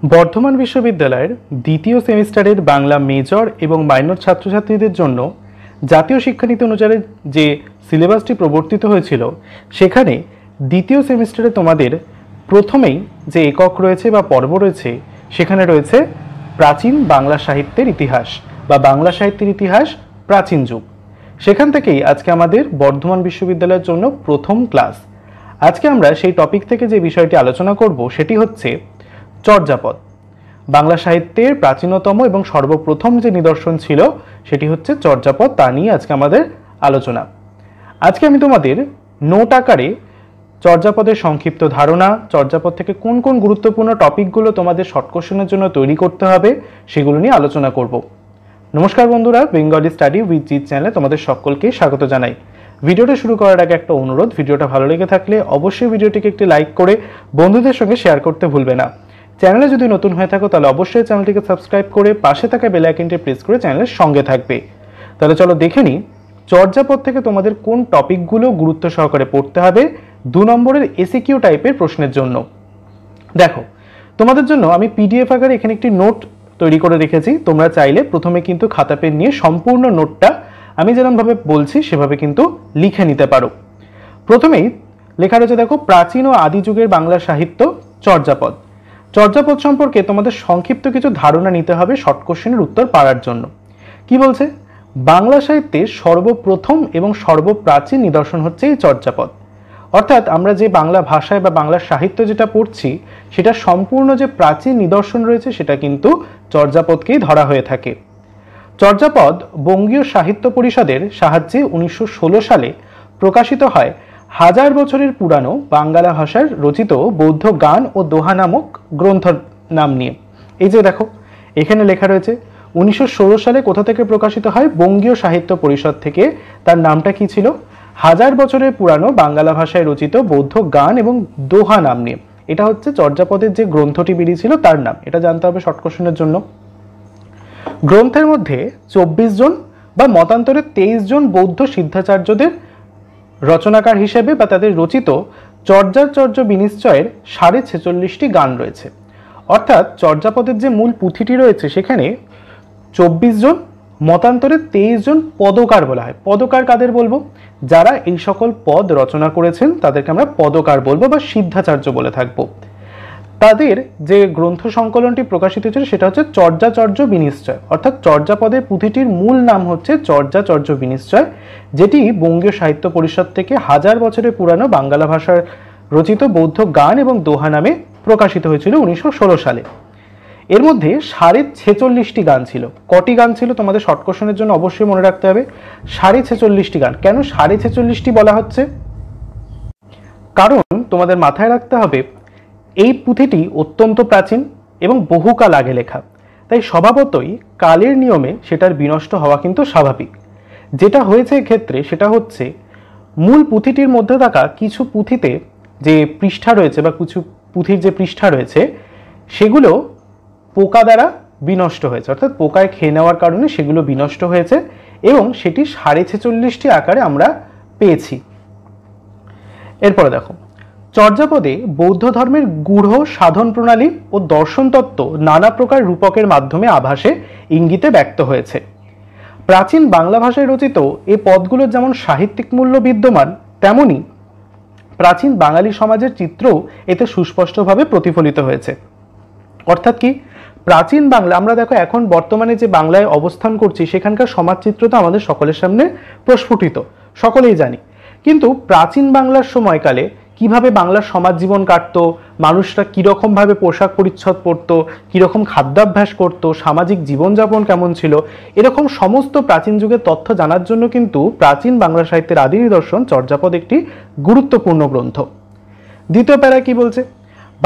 বর্ধমান বিশ্ববিদ্যালয়ের দ্বিতীয় সেমিস্টারের বাংলা মেজর এবং মাইনর ছাত্রছাত্রীদের জন্য জাতীয় শিক্ষানীতি অনুসারে যে সিলেবাসটি প্রবর্তিত হয়েছিল সেখানে দ্বিতীয় সেমিস্টারে তোমাদের প্রথমেই যে একক রয়েছে বা পর্ব রয়েছে সেখানে রয়েছে প্রাচীন বাংলা সাহিত্যের ইতিহাস বা বাংলা সাহিত্যের ইতিহাস প্রাচীন যুগ। সেখান থেকেই আজকে আমাদের বর্ধমান বিশ্ববিদ্যালয়ের জন্য প্রথম ক্লাস। আজকে আমরা সেই টপিক থেকে যে বিষয়টি আলোচনা করব সেটি হচ্ছে চর্যাপদ। বাংলা সাহিত্যের প্রাচীনতম এবং সর্বপ্রথম যে নিদর্শন ছিল সেটি হচ্ছে চর্যাপদ, তা নিয়ে আজকে আমাদের আলোচনা। আজকে আমি তোমাদের নোট আকারে চর্যাপদের সংক্ষিপ্ত ধারণা, চর্যাপদ থেকে কোন কোন গুরুত্বপূর্ণ টপিকগুলো তোমাদের শর্ট কোশ্চেনের জন্য তৈরি করতে হবে সেগুলো নিয়ে আলোচনা করব। নমস্কার বন্ধুরা, বেঙ্গলি স্টাডি উইথ জিৎ চ্যানেলে তোমাদের সকলকে স্বাগত জানাই। ভিডিওটা শুরু করার আগে একটা অনুরোধ, ভিডিওটা ভালো লেগে থাকলে অবশ্যই ভিডিওটিকে একটি লাইক করে বন্ধুদের সঙ্গে শেয়ার করতে ভুলবে না। চ্যানেলে যদি নতুন হয়ে থাকো তাহলে অবশ্যই চ্যানেলটিকে সাবস্ক্রাইব করে পাশে থাকা বেল আইকনটি প্রেস করে চ্যানেলের সঙ্গে থাকবে। তাহলে চলো দেখে নিই চর্যাপদ থেকে তোমাদের কোন টপিকগুলো গুরুত্ব সহকারে পড়তে হবে 2 নম্বরের এসিকিউ টাইপের প্রশ্নের জন্য। দেখো, তোমাদের জন্য আমি পিডিএফ আকারে এখানে একটি নোট তৈরি করে রেখেছি। তোমরা চাইলে প্রথমে কিন্তু খাতা পেন নিয়ে সম্পূর্ণ নোটটা আমি যেরকমভাবে বলছি সেভাবে কিন্তু লিখে নিতে পারো। প্রথমেই লেখা রয়েছে, দেখো, প্রাচীন ও আদি যুগের বাংলা সাহিত্য চর্যাপদ। চর্যাপদ সম্পর্কে তোমাদের সংক্ষিপ্ত কিছু ধারণা নিতে হবে শর্ট কোশ্চেনের উত্তর পাওয়ার জন্য। কি বলছে? বাংলা সাহিত্যের সর্বপ্রথম এবং সর্বপ্রাচীন নিদর্শন হচ্ছে এই চর্যাপদ। অর্থাৎ আমরা যে বাংলা ভাষায় বা বাংলা সাহিত্য যেটা পড়ছি সেটা সম্পূর্ণ যে প্রাচীন নিদর্শন রয়েছে সেটা কিন্তু চর্যাপদকেই ধরা হয়ে থাকে। চর্যাপদ বঙ্গীয় সাহিত্য পরিষদের সাহায্যে 1916 সালে প্রকাশিত হয় 1000 বছরের পুরানো বাংলা ভাষার রচিত বৌদ্ধ গান ও দোহা নামক গ্রন্থ নাম নিয়ে। এই যে দেখো, এখানে লেখা রয়েছে 1916 সালে কোথা থেকে প্রকাশিত হয়? বঙ্গীয় সাহিত্য পরিষদ থেকে। তার নামটা কি ছিল? 1000 বছরের পুরানো বাংলা ভাষায় রচিত বৌদ্ধ গান এবং দোহা নাম নিয়ে। এটা হচ্ছে চর্যাপদের যে গ্রন্থটি বেরিয়েছিল তার নাম। এটা জানতে হবে শর্ট কোশ্চেনের জন্য। গ্রন্থের মধ্যে 24 জন বা মতান্তরে 23 জন বৌদ্ধ সিদ্ধাচার্যদের রচনাকার হিসেবে বা তাদের রচিত চর্যাচর্য বিনিশ্চয়ের 46.5টি গান রয়েছে। অর্থাৎ চর্যাপদের যে মূল পুঁথিটি রয়েছে সেখানে 24 জন, মতান্তরে 23 জন পদকার বলা হয়। পদকার কাদের বলবো? যারা এই সকল পদ রচনা করেছেন তাদেরকে আমরা পদকার বলবো বা সিদ্ধাচার্য বলে থাকবো। তাদের যে গ্রন্থ সংকলনটি প্রকাশিত হয়েছিল সেটা হচ্ছে চর্যাচর্য বিনিশ্চয়। অর্থাৎ চর্যাপদের পুঁথিটির মূল নাম হচ্ছে চর্যাচর্য বিনিশ্চয়, যেটি বঙ্গীয় সাহিত্য পরিষদ থেকে 1000 বছরের পুরানো বাংলা ভাষার রচিত বৌদ্ধ গান এবং দোহা নামে প্রকাশিত হয়েছিল 1916 সালে। এর মধ্যে 46.5টি গান ছিল। কটি গান ছিল তোমাদের শর্ট কোশ্চেনের জন্য অবশ্যই মনে রাখতে হবে? 46.5টি গান। কেন 46.5টি বলা হচ্ছে? কারণ তোমাদের মাথায় রাখতে হবে এই পুঁথিটি অত্যন্ত প্রাচীন এবং বহুকাল আগে লেখা, তাই স্বভাবতই কালের নিয়মে সেটার বিনষ্ট হওয়া কিন্তু স্বাভাবিক। যেটা হয়েছে এক্ষেত্রে সেটা হচ্ছে মূল পুঁথিটির মধ্যে থাকা কিছু পুঁথিতে যে পৃষ্ঠা রয়েছে বা কিছু পুঁথির যে পৃষ্ঠা রয়েছে সেগুলো পোকা দ্বারা বিনষ্ট হয়েছে। অর্থাৎ পোকায় খেয়ে নেওয়ার কারণে সেগুলো বিনষ্ট হয়েছে এবং সেটি 46.5টি আকারে আমরা পেয়েছি। এরপরে দেখো, চর্যাপদে বৌদ্ধ ধর্মের গূঢ় সাধন প্রণালী ও দর্শন তত্ত্ব নানা প্রকার রূপকের মাধ্যমে আভাসে ইঙ্গিতে ব্যক্ত হয়েছে। প্রাচীন বাংলা ভাষায় রচিত এই পদগুলোর যেমন সাহিত্যিক মূল্য বিদ্যমান, তেমনি প্রাচীন বাঙালি সমাজের চিত্রও এতে সুস্পষ্টভাবে প্রতিফলিত হয়েছে। অর্থাৎ কি? প্রাচীন বাংলা, আমরা দেখো এখন বর্তমানে যে বাংলায় অবস্থান করছি সেখানকার সমাজ চিত্র তো আমাদের সকলের সামনে প্রস্ফুটিত, সকলেই জানি। কিন্তু প্রাচীন বাংলার সময়কালে কিভাবে বাংলার সমাজ জীবন কাটতো, মানুষরা কীরকমভাবে পোশাক পরিচ্ছদ পরতো, কীরকম খাদ্যাভ্যাস করতো, সামাজিক জীবনযাপন কেমন ছিল, এরকম সমস্ত প্রাচীন যুগের তথ্য জানার জন্য কিন্তু প্রাচীন বাংলা সাহিত্যের আদি নিদর্শন চর্যাপদ একটি গুরুত্বপূর্ণ গ্রন্থ। দ্বিতীয় প্যারা কি বলছে?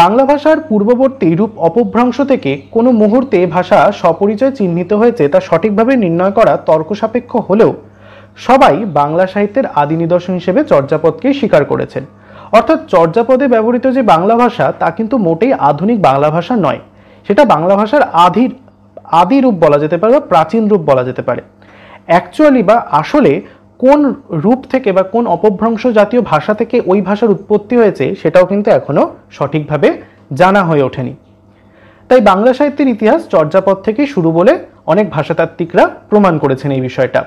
বাংলা ভাষার পূর্ববর্তী রূপ অপভ্রংশ থেকে কোনো মুহূর্তে ভাষা স্বপরিচয় চিহ্নিত হয়েছে তা সঠিকভাবে নির্ণয় করা তর্কসাপেক্ষ হলেও সবাই বাংলা সাহিত্যের আদি নিদর্শন হিসেবে চর্যাপদকেই স্বীকার করেছেন। অর্থাৎ চর্যাপদে ব্যবহৃত যে বাংলা ভাষা তা কিন্তু মোটেই আধুনিক বাংলা ভাষা নয়, সেটা বাংলা ভাষার আদি রূপ বলা যেতে পারে বা প্রাচীন রূপ বলা যেতে পারে। অ্যাকচুয়ালি বা আসলে কোন রূপ থেকে বা কোন অপভ্রংশ জাতীয় ভাষা থেকে ওই ভাষার উৎপত্তি হয়েছে সেটাও কিন্তু এখনো সঠিকভাবে জানা হয়ে ওঠেনি। তাই বাংলা সাহিত্যের ইতিহাস চর্যাপদ থেকেই শুরু বলে অনেক ভাষাতাত্ত্বিকরা প্রমাণ করেছেন এই বিষয়টা।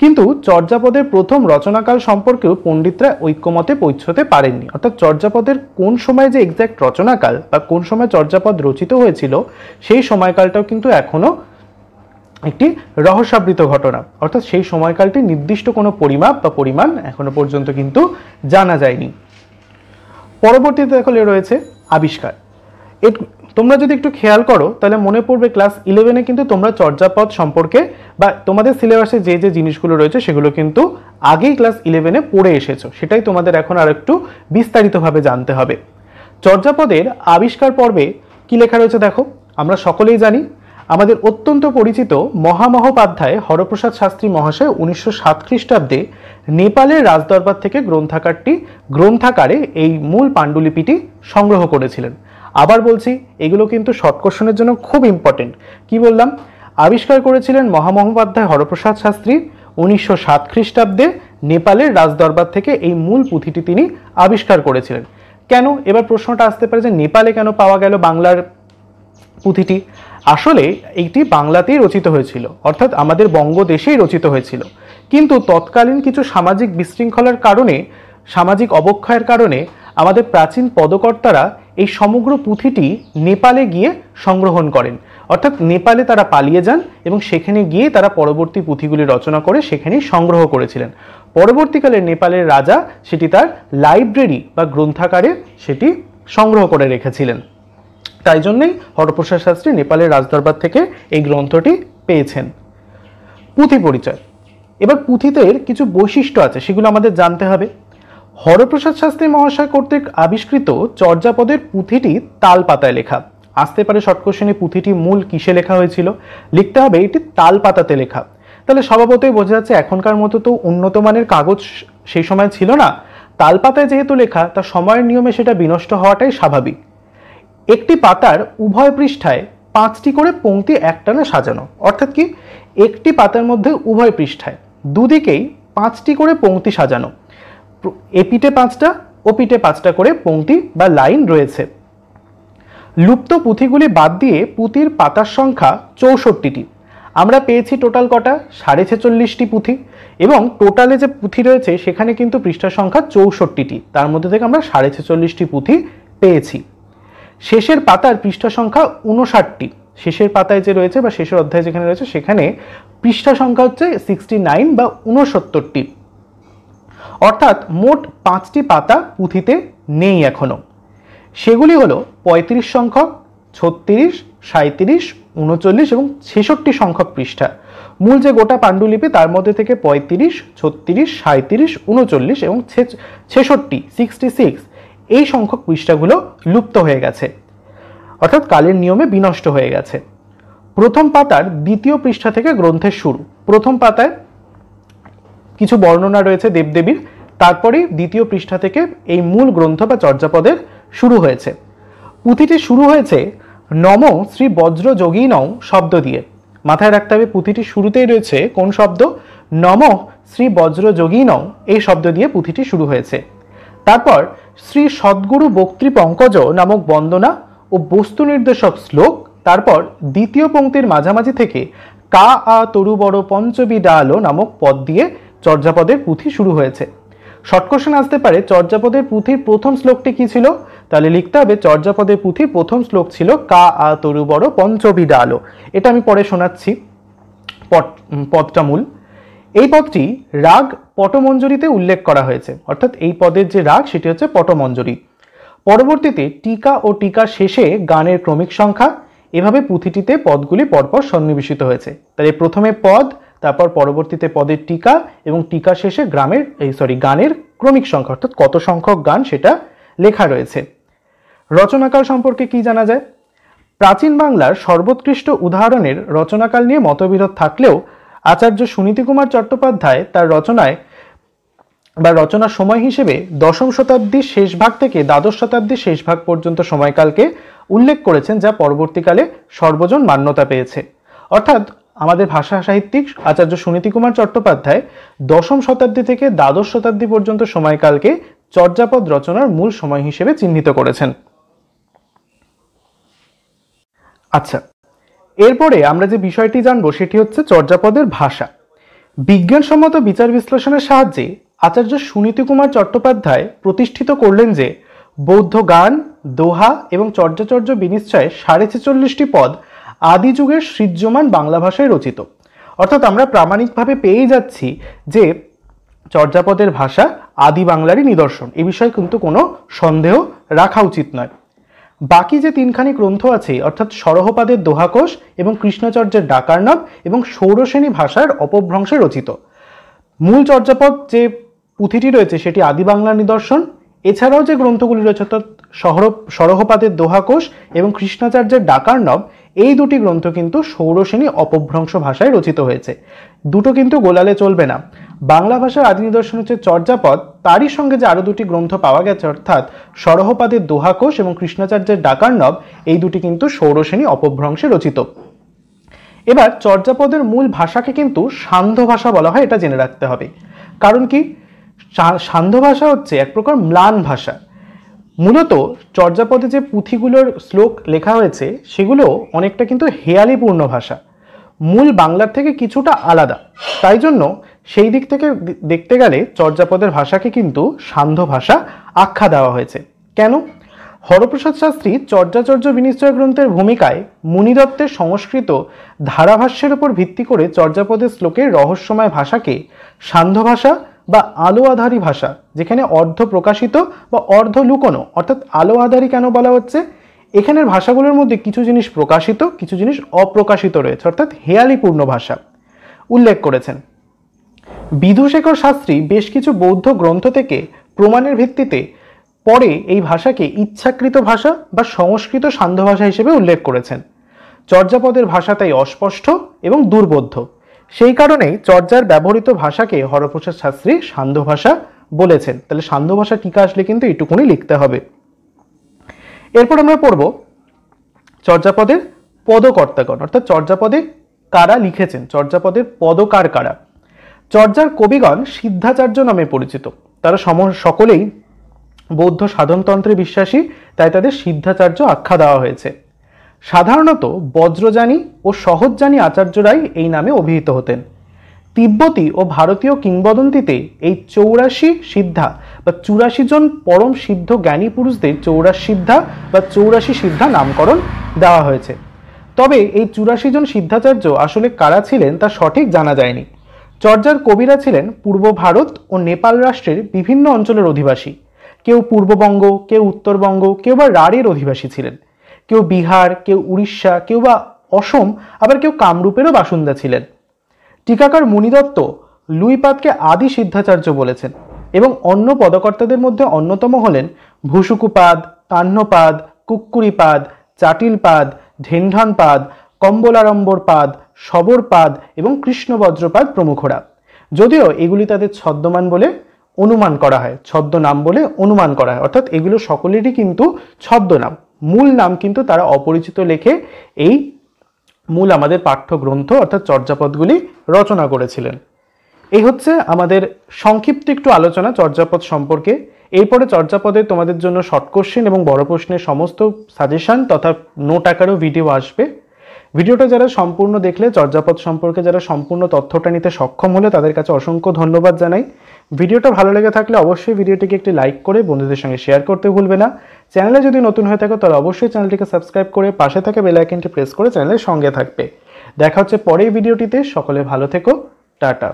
কিন্তু চর্যাপদের প্রথম রচনাকাল সম্পর্কেও পণ্ডিতরা ঐক্যমতে পৌঁছতে পারেননি। অর্থাৎ চর্যাপদের কোন সময় যে এক্স্যাক্ট রচনাকাল বা কোন সময় চর্যাপদ রচিত হয়েছিল সেই সময়কালটাও কিন্তু এখনো একটি রহস্যাবৃত ঘটনা। অর্থাৎ সেই সময়কালটি নির্দিষ্ট কোনো পরিমাপ বা পরিমাণ এখনো পর্যন্ত কিন্তু জানা যায়নি। পরবর্তীতে দেখলে রয়েছে আবিষ্কার। তোমরা যদি একটু খেয়াল করো তাহলে মনে পড়বে ক্লাস 11-এ কিন্তু তোমরা চর্যাপদ সম্পর্কে বা তোমাদের সিলেবাসে যে যে জিনিসগুলো রয়েছে সেগুলো কিন্তু আগেই ক্লাস 11-এ পড়ে এসেছো, সেটাই তোমাদের এখন আর একটু বিস্তারিতভাবে জানতে হবে। চর্যাপদের আবিষ্কার পর্বে কি লেখা রয়েছে দেখো। আমরা সকলেই জানি আমাদের অত্যন্ত পরিচিত মহামহোপাধ্যায় হরপ্রসাদ শাস্ত্রী মহাশয় 1907 খ্রিস্টাব্দে নেপালের রাজদরবার থেকে গ্রন্থাকারে এই মূল পাণ্ডুলিপিটি সংগ্রহ করেছিলেন। আবার বলছি, এগুলো কিন্তু শর্ট কোশ্চেনের জন্য খুব ইম্পর্টেন্ট। কি বললাম? আবিষ্কার করেছিলেন মহামহোপাধ্যায় হরপ্রসাদ শাস্ত্রী 1907 খ্রিস্টাব্দে নেপালের রাজদরবার থেকে এই মূল পুঁথিটি তিনি আবিষ্কার করেছিলেন। কেন? এবার প্রশ্নটা আসতে পারে যে নেপালে কেন পাওয়া গেল বাংলার পুঁথিটি? আসলে এইটি বাংলাতেই রচিত হয়েছিল, অর্থাৎ আমাদের বঙ্গদেশেই রচিত হয়েছিল। কিন্তু তৎকালীন কিছু সামাজিক বিশৃঙ্খলার কারণে, সামাজিক অবক্ষয়ের কারণে আমাদের প্রাচীন পদকর্তারা এই সমগ্র পুঁথিটি নেপালে গিয়ে সংগ্রহণ করেন। অর্থাৎ নেপালে তারা পালিয়ে যান এবং সেখানে গিয়ে তারা পরবর্তী পুঁথিগুলি রচনা করে সেখানেই সংগ্রহ করেছিলেন। পরবর্তীকালে নেপালের রাজা সেটি তার লাইব্রেরি বা গ্রন্থাগারে সেটি সংগ্রহ করে রেখেছিলেন। তাই জন্যই হরপ্রসাদ শাস্ত্রী নেপালের রাজদরবার থেকে এই গ্রন্থটি পেয়েছেন। পুঁথি পরিচয়। এবার পুঁথিদের কিছু বৈশিষ্ট্য আছে, সেগুলো আমাদের জানতে হবে। হরপ্রসাদ শাস্ত্রী মহাশয় কর্তৃক আবিষ্কৃত চর্যাপদের পুঁথিটি তাল পাতায় লেখা। আসতে পারে শর্ট কোশ্চেনে পুঁথিটি মূল কিসে লেখা হয়েছিল? লিখতে হবে এটি তাল পাতাতে লেখা। তাহলে স্বভাবতই বোঝা যাচ্ছে এখনকার মতো তো উন্নত মানের কাগজ সেই সময় ছিল না। তাল পাতায় যেহেতু লেখা, তা সময়ের নিয়মে সেটা বিনষ্ট হওয়াটাই স্বাভাবিক। একটি পাতার উভয় পৃষ্ঠায় 5টি করে পংক্তি একটানা সাজানো। অর্থাৎ কি? একটি পাতার মধ্যে উভয় পৃষ্ঠায় দুদিকেই 5টি করে পংক্তি সাজানো। এপিঠে 5টা, ওপিঠে 5টা করে পংক্তি বা লাইন রয়েছে। লুপ্ত পুঁথিগুলি বাদ দিয়ে পুঁথির পাতার সংখ্যা 64টি। আমরা পেয়েছি টোটাল কটা? 46.5টি পুঁথি। এবং টোটালে যে পুঁথি রয়েছে সেখানে কিন্তু পৃষ্ঠার সংখ্যা 64টি। তার মধ্যে থেকে আমরা 46.5টি পুঁথি পেয়েছি। শেষের পাতার পৃষ্ঠা সংখ্যা 59টি। শেষের পাতায় যে রয়েছে বা শেষের অধ্যায় যেখানে রয়েছে সেখানে পৃষ্ঠা সংখ্যা হচ্ছে 69 বা 69টি। অর্থাৎ মোট 5টি পাতা পুঁথিতে নেই এখনো। সেগুলি হলো 35 সংখ্যক, 36, 37, 39 এবং 66 সংখ্যক পৃষ্ঠা। মূল যে গোটা পাণ্ডুলিপি তার মধ্যে থেকে 35, 36, 37, 39 এবং 66, 66 এই সংখ্যক পৃষ্ঠাগুলো লুপ্ত হয়ে গেছে, অর্থাৎ কালের নিয়মে বিনষ্ট হয়ে গেছে। প্রথম পাতার দ্বিতীয় পৃষ্ঠা থেকে গ্রন্থের শুরু। প্রথম পাতায় কিছু বর্ণনা রয়েছে দেবদেবীর, তারপরে দ্বিতীয় পৃষ্ঠা থেকে এই মূল গ্রন্থ বা চর্যাপদের শুরু হয়েছে। পুঁথিটি শুরু হয়েছে নম শ্রী বজ্র যোগিনৌ শব্দ দিয়ে। মাথায় রাখতে হবে পুঁথিটির শুরুতেই রয়েছে কোন শব্দ? নম শ্রী বজ্র যোগিনৌ এই শব্দ দিয়ে পুঁথিটি শুরু হয়েছে। তারপর শ্রী সদ্গুরু বক্তৃ পঙ্কজ নামক বন্দনা ও বস্তু নির্দেশক শ্লোক। তারপর দ্বিতীয় পংক্তির মাঝামাঝি থেকে কা আ তরু বড় পঞ্চবি ডালো নামক পদ দিয়ে চর্যাপদের পুঁথি শুরু হয়েছে। শর্ট কোশ্চেন আসতে পারে চর্যাপদের পুঁথির প্রথম শ্লোকটি কি ছিল? তাহলে লিখতে হবে চর্যাপদের পুঁথির প্রথম শ্লোক ছিল কা আ তরু বড় পঞ্চবি ডালো। এটা আমি পরে শোনাচ্ছি পদটা মূল। এই পদটি রাগ পটমঞ্জরিতে উল্লেখ করা হয়েছে, অর্থাৎ এই পদের যে রাগ সেটি হচ্ছে পটমঞ্জরি। পরবর্তীতে টিকা ও টিকা শেষে গানের ক্রমিক সংখ্যা, এভাবে পুঁথিটিতে পদগুলি পরপর সন্নিবেশিত হয়েছে। তাহলে প্রথমে পদ, তারপর পরবর্তীতে পদের টিকা এবং টিকা শেষে গানের ক্রমিক সংখ্যা, অর্থাৎ কত সংখ্যক গান সেটা লেখা রয়েছে। রচনাকাল সম্পর্কে কি জানা যায়? প্রাচীন বাংলার সর্বোৎকৃষ্ট উদাহরণের রচনাকাল নিয়ে মতবিরোধ থাকলেও আচার্য সুনীতি কুমার চট্টোপাধ্যায় তার রচনার সময় হিসেবে 10ম শতাব্দীর শেষ ভাগ থেকে দ্বাদশ শতাব্দীর শেষ ভাগ পর্যন্ত সময়কালকে উল্লেখ করেছেন, যা পরবর্তীকালে সর্বজন মান্যতা পেয়েছে। অর্থাৎ আমাদের ভাষা সাহিত্যিক আচার্য সুনীতি কুমার চট্টোপাধ্যায় 10ম শতাব্দী থেকে দ্বাদশ শতাব্দী পর্যন্ত সময়কালকে চর্যাপদ রচনার মূল সময় হিসেবে চিহ্নিত করেছেন। আচ্ছা, এরপরে আমরা যে বিষয়টি জানবো সেটি হচ্ছে চর্যাপদের ভাষা। বিজ্ঞানসম্মত বিচার বিশ্লেষণের সাহায্যে আচার্য সুনীতি কুমার চট্টোপাধ্যায় প্রতিষ্ঠিত করলেন যে বৌদ্ধ গান, দোহা এবং চর্যাচর্য বিনিশ্চয়ে 46টি পদ আদি যুগের সৃজ্যমান বাংলা ভাষায় রচিত। অর্থাৎ আমরা প্রামাণিকভাবে পেয়েই যাচ্ছি যে চর্যাপদের ভাষা আদি বাংলারই নিদর্শন, এ বিষয়ে কিন্তু কোনো সন্দেহ রাখা উচিত নয়। বাকি যে তিনখানি গ্রন্থ আছে অর্থাৎ সরহপাদের দোহাকোষ এবং কৃষ্ণচর্যের ডাকার্ণব এবং সৌরসেনী ভাষার অপভ্রংশে রচিত। মূল চর্যাপদ যে পুঁথিটি রয়েছে সেটি আদি বাংলার নিদর্শন। এছাড়াও যে গ্রন্থগুলি রয়েছে অর্থাৎ সরহপাদের দোহাকোষ এবং কৃষ্ণাচার্যের ডাকার্ণব, এই দুটি গ্রন্থ কিন্তু সৌরসেনী অপভ্রংশ ভাষায় রচিত হয়েছে। দুটো কিন্তু গোলালে চলবে না। বাংলা ভাষার আদি নিদর্শন হচ্ছে চর্যাপদ, তারই সঙ্গে যে আরো দুটি গ্রন্থ পাওয়া গেছে অর্থাৎ সরহপাদের দোহাকোষ এবং কৃষ্ণাচার্যের ডাকার্ণব, এই দুটি কিন্তু সৌরসেনী অপভ্রংশে রচিত। এবার চর্যাপদের মূল ভাষাকে কিন্তু সান্ধ্য ভাষা বলা হয়, এটা জেনে রাখতে হবে। কারণ কি, সান্ধ্য ভাষা হচ্ছে এক প্রকার ম্লান ভাষা। মূলত চর্যাপদে যে পুঁথিগুলোর শ্লোক লেখা হয়েছে সেগুলো অনেকটা কিন্তু হেয়ালিপূর্ণ ভাষা, মূল বাংলার থেকে কিছুটা আলাদা। তাই জন্য সেই দিক থেকে দেখতে গেলে চর্যাপদের ভাষাকে কিন্তু সান্ধ্য ভাষা আখ্যা দেওয়া হয়েছে। কেন? হরপ্রসাদ শাস্ত্রী চর্যাচর্য বিনিশ্চয় গ্রন্থের ভূমিকায় মুনিদত্তের সংস্কৃত ধারাভাষ্যের উপর ভিত্তি করে চর্যাপদের শ্লোকের রহস্যময় ভাষাকে সান্ধ্য ভাষা বা আলো আধারী ভাষা, যেখানে অর্ধ প্রকাশিত বা অর্ধ লুকোনো, অর্থাৎ আলো আধারী কেন বলা হচ্ছে, এখানের ভাষাগুলোর মধ্যে কিছু জিনিস প্রকাশিত, কিছু জিনিস অপ্রকাশিত রয়েছে, অর্থাৎ হেয়ালিপূর্ণ ভাষা উল্লেখ করেছেন। বিধুশেখর শাস্ত্রী বেশ কিছু বৌদ্ধ গ্রন্থ থেকে প্রমাণের ভিত্তিতে পরে এই ভাষাকে ইচ্ছাকৃত ভাষা বা সংস্কৃত সান্ধ্য ভাষা হিসেবে উল্লেখ করেছেন। চর্যাপদের ভাষা তাই অস্পষ্ট এবং দুর্বোধ্য। সেই কারণেই চর্যার ব্যবহৃত ভাষাকে হরপ্রসাদ শাস্ত্রী সান্ধ্য ভাষা বলেছেন। তাহলে সান্ধ্য ভাষা টিকা আসলে কিন্তু এইটুকুনি লিখতে হবে। এরপর আমরা পড়ব চর্যাপদের পদকর্তাগণ, অর্থাৎ চর্যাপদে কারা লিখেছেন, চর্যাপদের পদকার কারা। চর্যার কবিগণ সিদ্ধাচার্য নামে পরিচিত। তারা সকলেই বৌদ্ধ সাধনতন্ত্রে বিশ্বাসী, তাই তাদের সিদ্ধাচার্য আখ্যা দেওয়া হয়েছে। সাধারণত বজ্রযানী ও সহজযানী আচার্যরাই এই নামে অভিহিত হতেন। তিব্বতী ও ভারতীয় কিংবদন্তিতে এই 84 সিদ্ধা বা 84 জন পরম সিদ্ধ জ্ঞানী পুরুষদের 84 সিদ্ধা বা 84 সিদ্ধা নামকরণ দেওয়া হয়েছে। তবে এই 84 জন সিদ্ধাচার্য আসলে কারা ছিলেন তা সঠিক জানা যায়নি। চর্যার কবিরা ছিলেন পূর্ব ভারত ও নেপাল রাষ্ট্রের বিভিন্ন অঞ্চলের অধিবাসী। কেউ পূর্ববঙ্গ, কেউ উত্তরবঙ্গ, কেউ বা রাঢ়ের অধিবাসী ছিলেন, কেউ বিহার, কেউ উড়িষ্যা, কেউ বা অসম, আবার কেউ কামরূপেরও বাসিন্দা ছিলেন। টিকাকার মুনিদত্ত লুইপাদকে আদি সিদ্ধাচার্য বলেছেন এবং অন্য পদকর্তাদের মধ্যে অন্যতম হলেন ভূসুকুপাদ, কাহ্নপাদ, কুক্কুরিপাদ, চাটিলপাদ, ঢেন্ঢনপাদ, কম্বলারম্বরপাদ, শবরপাদ এবং কৃষ্ণবজ্রপাদ প্রমুখরা। যদিও এগুলি তাদের ছদ্মনাম বলে অনুমান করা হয়, ছদ্মনাম বলে অনুমান করা হয়, অর্থাৎ এগুলো সকলেরই কিন্তু ছদ্মনাম, মূল নাম কিন্তু তারা অপরিচিত লেখে এই মূল আমাদের পাঠ্যগ্রন্থ অর্থাৎ চর্যাপদগুলি রচনা করেছিলেন। এই হচ্ছে আমাদের সংক্ষিপ্ত একটু আলোচনা চর্যাপদ সম্পর্কে। এরপরে চর্যাপদে তোমাদের জন্য শর্ট কোশ্চেন এবং বড় প্রশ্নের সমস্ত সাজেশন তথা নোট আকারেও ভিডিও আসবে। ভিডিওটা যারা সম্পূর্ণ দেখলে, চর্যাপদ সম্পর্কে যারা সম্পূর্ণ তথ্যটা নিতে সক্ষম হলে তাদের কাছে অসংখ্য ধন্যবাদ জানাই। ভিডিওটা ভালো লেগে থাকলে অবশ্যই ভিডিওটিকে একটি লাইক করে বন্ধুদের সঙ্গে শেয়ার করতে ভুলবে না। চ্যানেলে যদি নতুন হয়ে থাকো তাহলে অবশ্যই চ্যানেলটিকে সাবস্ক্রাইব করে পাশে থাকা বেল আইকনটি প্রেস করে চ্যানেলের সঙ্গে থাকবে। দেখা হচ্ছে পরের ভিডিওটিতে। সকলে ভালো থেকো, টাটা।